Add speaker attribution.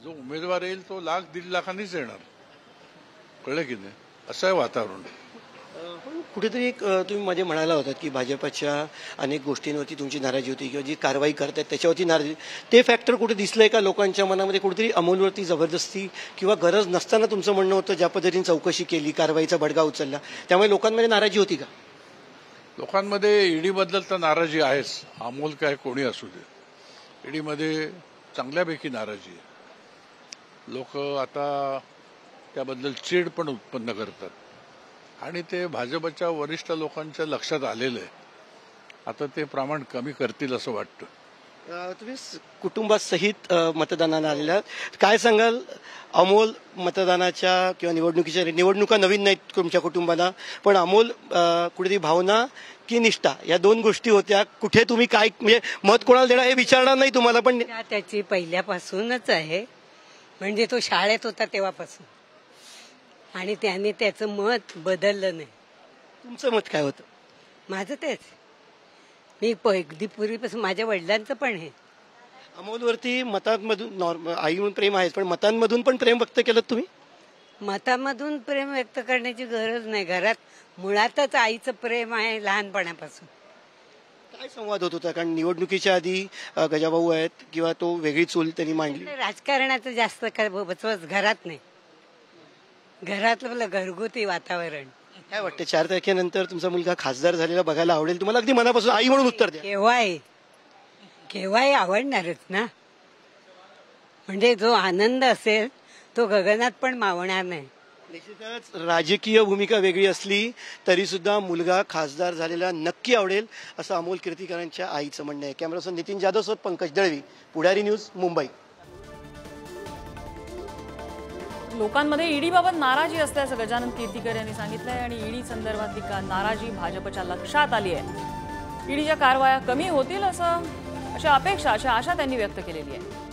Speaker 1: जो उमेदवार येईल तो 1,00,000-1.5 लाखांनीच येणार. कळलं की नाही? असं आहे वातावरण.
Speaker 2: पण कुठेतरी एक तुम्ही मध्ये म्हणाला होतात की भाजपच्या अनेक गोष्टींवरती तुमची नाराजी होती किंवा जी कारवाई करतात त्याच्यावरती नाराजी, ते फॅक्टर कुठे दिसलंय का लोकांच्या मनामध्ये? कुठेतरी अमोलवरती जबरदस्ती किंवा गरज नसताना तुमचं म्हणणं होतं, ज्या पद्धतीने चौकशी केली, कारवाईचा बडगा उचलला, त्यामुळे लोकांमध्ये नाराजी होती का?
Speaker 1: लोकांमध्ये ईडीबद्दल तर नाराजी आहेच. अमोल काय कोणी असू दे, ईडीमध्ये चांगल्यापैकी नाराजी आहे. लोक आता त्याबद्दल चीड पण उत्पन्न करतात आणि ते भाजपच्या वरिष्ठ लोकांच्या लक्षात आलेलं आहे. आता ते प्रमाण कमी करतील असं वाटतं.
Speaker 2: तुम्ही कुटुंबासहित मतदानाला आलेला आहात. काय सांगाल अमोल मतदानाच्या किंवा निवडणुका नवीन नाहीत तुमच्या कुटुंबाला, पण अमोल कुठेतरी भावना की निष्ठा या दोन गोष्टी होत्या. कुठे तुम्ही काय म्हणजे मत कोणाला देणार हे विचारणार नाही तुम्हाला, पण
Speaker 3: त्याची पहिल्यापासूनच आहे. म्हणजे तो शाळेत होता तेव्हापासून, आणि त्याने त्याचं मत बदललं नाही.
Speaker 2: तुमचं मत काय होतं?
Speaker 3: माझं तेच. मी अगदी पूर्वीपासून माझ्या वडिलांचं पण आहे.
Speaker 2: अमोलवरती मतांमधून आई म्हणून प्रेम आहेच, पण मतांमधून पण प्रेम व्यक्त केलं तुम्ही?
Speaker 3: मतामधून प्रेम व्यक्त करण्याची गरज नाही. घरात मुळातच आईचं प्रेम आहे लहानपणापासून.
Speaker 2: काय संवाद होत होता? कारण निवडणुकीच्या आधी गजाभाऊ आहेत किंवा तो वेगळी चूल त्यांनी मांडली.
Speaker 3: राजकारणाचं जास्त बचवत घरात नाही. घरातलं घरगुती वातावरण.
Speaker 2: काय वाटतं 4 तारखेनंतर तुमचा मुलगा खासदार झालेला बघायला आवडेल तुम्हाला? अगदी मनापासून आई म्हणून उत्तर द्या.
Speaker 3: केव्हाही आवडणारच ना. म्हणजे जो आनंद असेल तो गगनात पण मावणार नाही.
Speaker 2: निश्चितच राजकीय भूमिका वेगळी असली तरी सुद्धा मुलगा खासदार झालेला नक्की आवडेल असं अमोल कीर्तीकरांच्या आईचं म्हणणं आहे. कॅमेरापर्सन नितीन जाधव सोबत पंकज दळवी, पुढारी न्यूज, मुंबई.
Speaker 4: लोकांमध्ये ईडीबाबत नाराजी असल्याचं गजानन कीर्तीकर यांनी सांगितलंय आणि ईडी संदर्भातली नाराजी भाजपच्या लक्षात आली आहे. ईडीच्या कारवाया कमी होतील अशी आशा त्यांनी व्यक्त केलेली आहे.